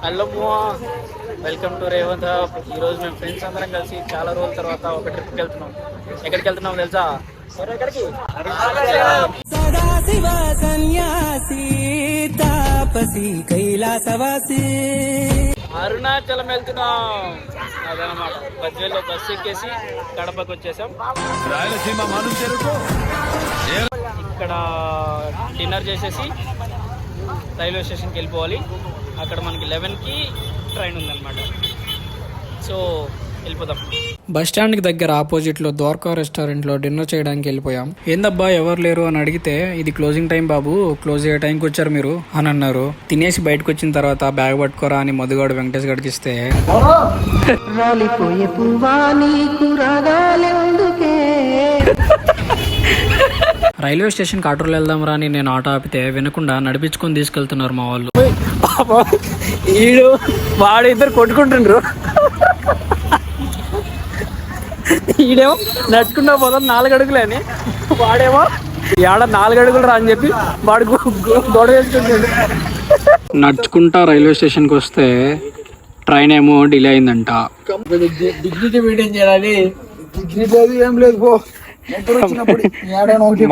Hello welcome to Revanth hub. ఈరోజు మేము friends అందరం కలిసి చాలా రోజుల తర్వాత ఒక ట్రిప్కి వెళ్తున్నాం. ఎక్కడికి వెళ్తున్నాం తెలుసా? ఎక్కడికి? సదాశివ సన్యాసి తాపసి కైలాసవాసి అరుణాచలం వెళ్తున్నాం. అదనమాట బస్సులో బస్సు ఎక్కేసి కడపకి వచ్చేసాం. రాయలసీమ మాను చెరుకు ఇక్కడ డిన్నర్ చేసేసి రైల్వే స్టేషన్కి వెళ్ళిపోవాలి. అక్కడ మనకి 11కి ట్రైన్ ఉందన్నమాట. సో వెళ్ళిపోదాం. బస్ స్టాండ్ కి దగ్గర ఆపోజిట్ లో ద్వారకా రెస్టారెంట్ లో డిన్నర్ చేయడానికి వెళ్ళిపోయాం. ఏందబ్బా ఎవరు లేరు అని అడిగితే ఇది క్లోజింగ్ టైం బాబు, క్లోజ్ అయ్యే టైంకి వచ్చారు మీరు అని అన్నారు. తినేసి బయటకు వచ్చిన తర్వాత బ్యాగ్ పట్టుకోరా అని మధుగాడు వెంకటేష్ గడికి ఇస్తే రైల్వే స్టేషన్ కి ఆటోలో వెళ్దాం రా అని నేను ఆటో ఆపితే వినకుండా నడిపించుకొని తీసుకెళ్తున్నారు మా వాళ్ళు. ఈడు వాడు ఇద్దరు కొట్టుకుంటుండ్రు. ఈడేమో నడుచుకుంటా పోతాం 4 అడుగులే అని, వాడేమో ఏడ 4 అడుగులు రా అని చెప్పి వాడు గొడవ వేసుకుంటుండు. నడుచుకుంటా రైల్వే స్టేషన్ కి వస్తే ట్రైన్ ఏమో డిలే అయిందంట. డిగ్నిటీ మెయింటైన్ చేయాలి. డిగ్నిటీ అది ఏం లేదు పో.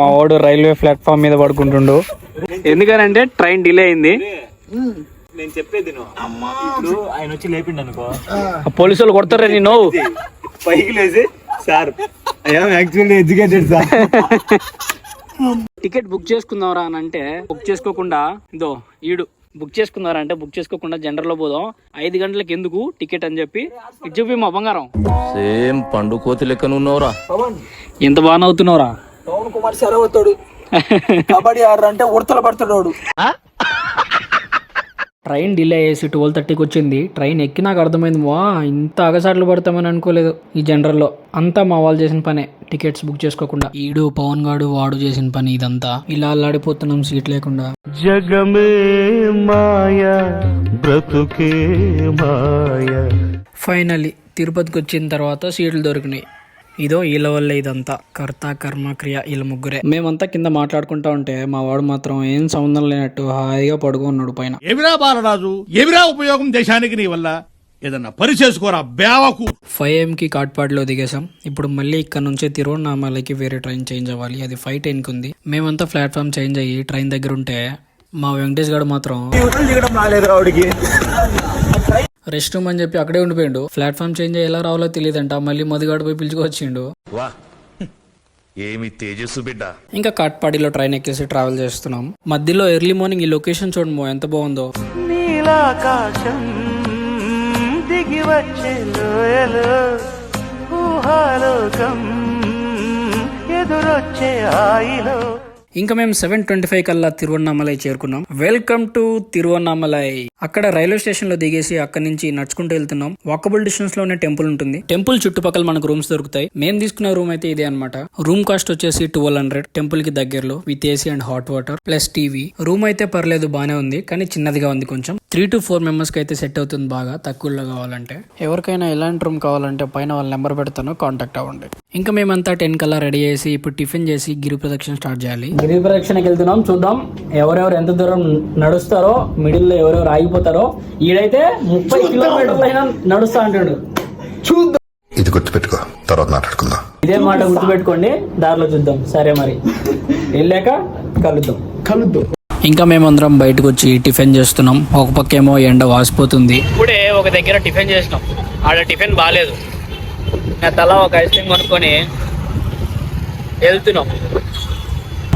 మా వాడు రైల్వే ప్లాట్ఫామ్ మీద పడుకుంటుండు. ఎందుకనంటే ట్రైన్ డిలే అయింది. నేను చెప్పేది ఇప్పుడు ఆయన వచ్చి లేపిండు అనుకో, పోలీసు వాళ్ళు కొడతారా నేను పైకి లేచి sir I'm actually educated sir, ticket book చేసుకుందాంరా అని అంటే బుక్ చేసుకోకుండా ఇదో ఈడు బుక్ చేసుకున్నారా అంటే బుక్ చేసుకోకుండా జనరల్ లో పోదాం 5 గంటలకు ఎందుకు టికెట్ అని చెప్పి ఇది చూపి మా బంగారం సేమ్ పండు కోతి లెక్కన ఉన్నవరా. ఎంత బాగా నవ్వుతున్నావురా. పవన్ కుమార్ సరవతాడు కబడ్డీ ఆడరా అంటే ఉడతల పడతాడు. ట్రైన్ డిలే అయ్యేసి 12:30కి వచ్చింది. ట్రైన్ ఎక్కినాక అర్థమైంది వా ఇంత అగసాట్లు పడతామని అనుకోలేదు. ఈ జనరల్లో అంతా మా వాళ్ళు చేసిన పనే, టికెట్స్ బుక్ చేసుకోకుండా. ఈడు పవన్ గాడు వాడు చేసిన పని ఇదంతా. ఇలా అల్లాడిపోతున్నాం సీట్ లేకుండా. జగమే మాయా బ్రతుకే మాయా. ఫైనల్లీ తిరుపతికి వచ్చిన తర్వాత సీట్లు దొరికినాయి. ఇదో వీళ్ళ వల్ల ఇదంతా, కర్త కర్మ క్రియ వీళ్ళ ముగ్గురే. మేమంతా కింద మాట్లాడుకుంటా ఉంటే మా వాడు మాత్రం ఏం సంబంధం లేనట్టు హాయిగా పడుకున్నాడు పైన. ఎవిరా బాలరాజు, ఎవిరా ఉపయోగం దేశానికి నీ వల్ల, ఏదన్నా పని చేసుకోరా బేవకు. 5 AM కాట్పాడిలో దిగేసాం. ఇప్పుడు మళ్ళీ ఇక్కడ నుంచే తిరువన్నామలైకి వేరే ట్రైన్ చేంజ్ అవ్వాలి. అది 5:10కి ఉంది. మేమంతా ప్లాట్ఫామ్ చేంజ్ అయ్యి ట్రైన్ దగ్గర ఉంటే మా వెంకటేష్ గారు మాత్రం దిగడం రాలేదు ఆవిడికి. రెస్ట్ రూమ్ అని చెప్పి అక్కడే ఉండిపోయిండు. ప్లాట్ఫామ్ చేంజ్ అయ్యి ఎలా రావాలో తెలియదంట. మళ్ళీ మధుగాడు పోయి పిలుచుకొచ్చిండు. వా ఏమి తేజస్సు బిడ్డ. ఇంకా కాట్పాడిలో ట్రైన్ ఎక్కేసి ట్రావెల్ చేస్తున్నాం. మధ్యలో ఎర్లీ మార్నింగ్ ఈ లొకేషన్ చూడమో ఎంత బాగుందో. నీలాకాశం దిగి వచ్చే లోయలో ఊహాలోకం ఎదురొచ్చే హాయిలో. ఇంకా మేము 7:25 కల్లా తిరువన్నామలై చేరుకున్నాం. Welcome to Tiruvannamalai. అక్కడ రైల్వే స్టేషన్ లో దిగేసి అక్కడ నుంచి నడుచుకుంటూ వెళ్తున్నాం. వాకబుల్ డిస్టెన్స్ లోనే టెంపుల్ ఉంటుంది. టెంపుల్ చుట్టుపక్కల మనకు రూమ్స్ దొరుకుతాయి. మేము తీసుకున్న రూమ్ అయితే ఇదే అనమాట. రూమ్ కాస్ట్ వచ్చేసి 1200. టెంపుల్ కి దగ్గరలో with AC and hot water plus TV. Room అయితే పర్లేదు బానే ఉంది, కానీ చిన్నదిగా ఉంది కొంచెం. 3 to 4 మెంబర్స్ కి అయితే సెట్ అవుతుంది బాగా, తక్కువలో కావాలంటే. ఎవరికైనా ఎలాంటి రూమ్ కావాలంటే పైన వాళ్ళ నెంబర్ పెడతాను, కాంటాక్ట్ అవ్వండి. ఇంకా మేమంతా 10 కల్లా రెడీ చేసి ఇప్పుడు టిఫిన్ చేసి గిరి ప్రదక్షిణ స్టార్ట్ చేయాలి. గిరి ప్రదక్షిణకి వెళ్తున్నాం. చూద్దాం ఎవరెవరు ఎంత దూరం నడుస్తారో, మిడిల్ లో ఎవరెవరు ఆగిపోతారో. ఈడైతే 30 కిలోమీటర్లు అయినా నడుస్తా అంటాడు. చూద్దాం. ఇది గుర్తుపెట్టుకో, తర్వాత మాట్లాడుకుందాం. ఇదే మాట గుర్తుపెట్టుకోండి, దారిలో చూద్దాం. సరే మరి వెళ్ళాక కలుద్దాం. ఇంకా మేమందరం బయటకు వచ్చి టిఫిన్ చేస్తున్నాం. ఒక పక్కేమో ఎండ వాసిపోతుంది. ఇప్పుడే ఒక దగ్గర టిఫిన్ చేసినాం. ఆడ టిఫిన్ బాగాలేదు. తలా ఒక ఐస్ క్రీమ్ కొనుక్కొని వెళ్తున్నాం.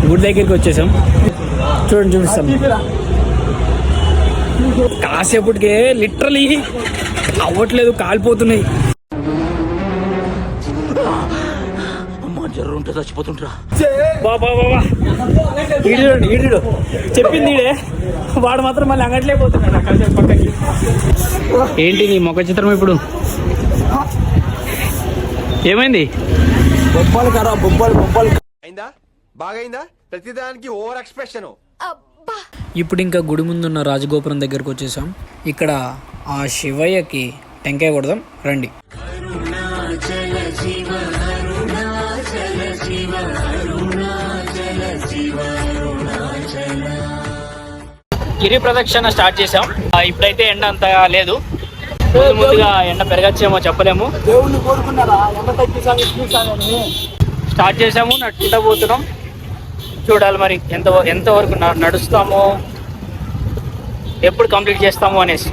గుడి దగ్గరికి వచ్చేసాం. చూడండి చూపిస్తాం. కాసేపటికే లిటరలీ అవ్వట్లేదు, కాలిపోతున్నాయి. జర్రుంటే చచ్చిపోతుంటరా. బాబా ఈడు చెప్పింది ఈడే, వాడు మాత్రం మళ్ళీ అంగట్లేకపోతున్నాడు కాసేపు పక్కకి. ఏంటి నీ ముఖ చిత్రం ఇప్పుడు? ఏమైంది? బొబ్బలు అయిందా? బాగైందా? ప్రతిదానికి ఓవర్ ఎక్స్ప్రెషన్. ఇప్పుడు ఇంకా గుడి ముందున్న రాజగోపురం దగ్గరకు వచ్చేసాం. ఇక్కడ ఆ శివయ్యకి టెంకాయ కొడదాం రండి. గిరి ప్రదక్షిణ స్టార్ట్ చేసాం. ఇప్పుడైతే ఎండ అంతగా లేదు, ముందుగా ఎండ పెరగచ్చేమో చెప్పలేము. దేవుణ్ణి కోరుకున్నారా ఎంత తగ్గిస్తాను స్టార్ట్ చేసాము, నడుచుకుంటా పోతున్నాం. చూడాలి మరి ఎంతవరకు నడుస్తామో, ఎప్పుడు కంప్లీట్ చేస్తాము అనేసి.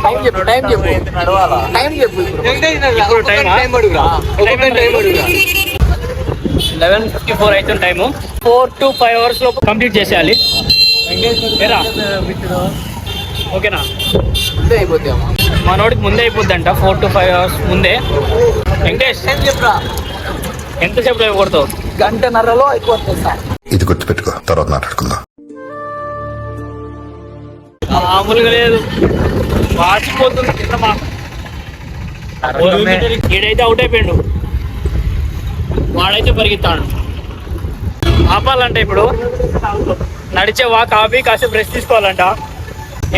టైం చెప్పు ఇప్పుడు టైమా? 11:54 అవుతుంది టైము. 4 to 5 hours లోపు కంప్లీట్ చేసేయాలి. ఓకేనా? ముందే అయిపోతామా? మనోడికి ముందే అయిపోద్దంట, 4 to 5 hours ముందే. వెంకటేష్ చెప్పరా ఎంతసేపు కొడతావు? గంటన్నరలో అయిపోతుంది సార్. ఇది గుర్తుపెట్టుకో, తర్వాత మాట్లాడుకుందాం. మామూలుగా లేదు, వాచిపోతుంది కింద. ఈడైతే అవుట్ అయిపోయాడు, వాడైతే పరిగెత్తాడు. ఆపాలంటే ఇప్పుడు నడిచే వాక్ ఆపి కాసేపు రెస్ట్ తీసుకోవాలంట.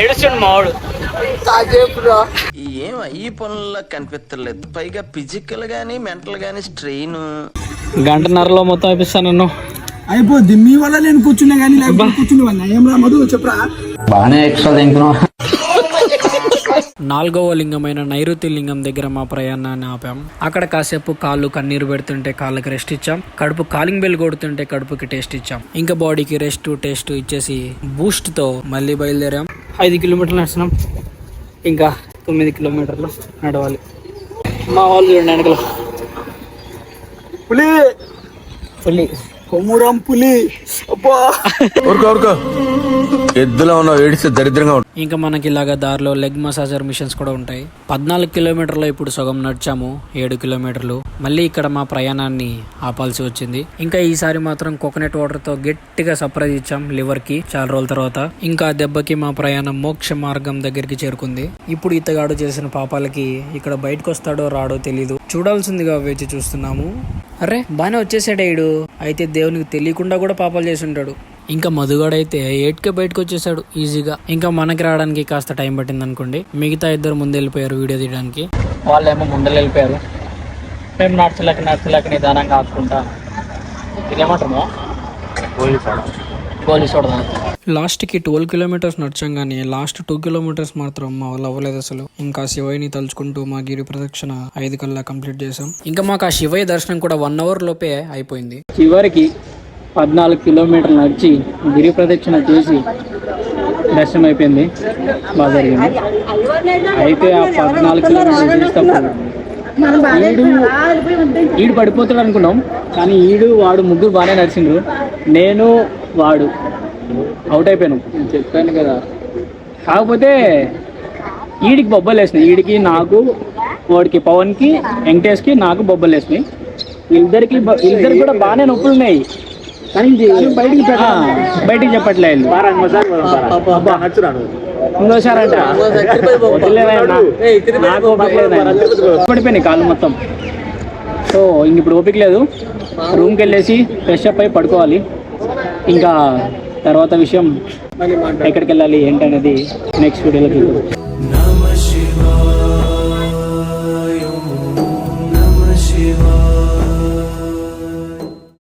ఏడుస్తుండు మావాడు. ఏం ఈ పనుల్లో కనిపించలేదు, పైగా ఫిజికల్ గానీ మెంటల్ గానీ స్ట్రెయిన్. గంటన్నరలో మొత్తం అయిపిస్తాను నన్ను. అయిపోద్ది మీ వల్ల నేను కూర్చున్నా కానీ లేకపోతే కూర్చునే వాళ్ళ ఏం రా మధు చెప్పరా. బాగానే ఎక్స్ట్రా తింటున్నావు. 4వ లింగమైన నైరుతి లింగం దగ్గర మా ప్రయాణాన్ని ఆపాం. అక్కడ కాసేపు కాళ్ళు కన్నీరు పెడుతుంటే కాళ్ళకి రెస్ట్ ఇచ్చాం, కడుపు కాలింగ్ బెల్ కొడుతుంటే కడుపుకి టేస్ట్ ఇచ్చాం, ఇంకా బాడీకి రెస్ట్ టేస్ట్ ఇచ్చేసి బూస్ట్ తో మళ్ళీ బయలుదేరాం. 5 కిలోమీటర్లు నడిచినాం, ఇంకా 9 కిలోమీటర్లు నడవాలి. మా వాళ్ళు చూడండి వెనకలు పులి పులి కొమ్మురం పులి. అబ్బా ఊరుకో ఎద్దులో ఉన్న ఏడిస్తే దరిద్రంగా ఉంటుంది. ఇంకా మనకి ఇలాగా దారిలో లెగ్ మసాజర్ మిషన్స్ కూడా ఉంటాయి. 14 కిలోమీటర్లు ఇప్పుడు సగం నడిచాము, 7 కిలోమీటర్లు. మళ్ళీ ఇక్కడ మా ప్రయాణాన్ని ఆపాల్సి వచ్చింది. ఇంకా ఈసారి మాత్రం కోకోనట్ వాటర్ తో గట్టిగా సర్ప్రైజ్ ఇచ్చాం లివర్ కి చాలా రోజుల తర్వాత. ఇంకా దెబ్బకి మా ప్రయాణం మోక్ష మార్గం దగ్గరికి చేరుకుంది. ఇప్పుడు ఇతగాడు చేసిన పాపాలకి ఇక్కడ బయటకు వస్తాడో రాడో తెలీదు, చూడాల్సిందిగా వేచి చూస్తున్నాము. అరే బానే వచ్చేసాడు ఈడు, అయితే దేవునికి తెలియకుండా కూడా పాపాలు చేసి ఉంటాడు. ఇంకా మధుగాడైతే 8కే బయటకు వచ్చేసాడు ఈజీగా. ఇంకా మనకి రావడానికి కాస్త టైం పట్టింది అనుకోండి. మిగతా ఇద్దరు ముందు వెళ్ళిపోయారు వీడియో తీయడానికి. వాళ్ళేమో ముందర వెళ్ళిపోయారు. మేము నడచలేక నిదానంగా ఆపుకుంటా ఇదేమంటాము పోలీసు వాడు. లాస్ట్కి 12 కిలోమీటర్స్ నడిచాం కానీ లాస్ట్ 2 కిలోమీటర్స్ మాత్రం మా వల్ల అవ్వలేదు అసలు. ఇంకా శివయ్యని తలుచుకుంటూ మా గిరి ప్రదక్షిణ 5 కల్లా కంప్లీట్ చేసాం. ఇంకా మాకు ఆ శివయ్య దర్శనం కూడా 1 అవర్ లోపే అయిపోయింది. చివరికి 14 కిలోమీటర్లు నడిచి గిరి ప్రదక్షిణ చేసి దర్శనం అయిపోయింది, బాగా జరిగింది. అయితే ఆ 14 కిలోమీటర్లు చేసేటప్పుడు ఈడు పడిపోతాడు అనుకున్నాం, కానీ వాడు ముగ్గురు బాగానే నడిచిండ్రు. నేను వాడు అవుట్ అయిపోయాను, చెప్పాను కదా. కాకపోతే ఈడికి బొబ్బలు వేసినాయి, ఈడికి నాకు, వాడికి పవన్కి వెంకటేష్కి నాకు బొబ్బలు వేసినాయి. ఇద్దరికి కూడా బాగానే నొప్పులు ఉన్నాయి, కానీ బయటికి చెప్పట్లేదు. ఇంకోసారంట పడిపోయినాయి కాళ్ళు మొత్తం. సో ఇంక ఇప్పుడు ఓపిక లేదు, రూమ్కి వెళ్ళేసి ఫ్రెష్ అప్ అయి పడుకోవాలి. ఇంకా తర్వాత విషయం ఎక్కడికి వెళ్ళాలి ఏంటనేది నెక్స్ట్ వీడియోలో చూద్దాం.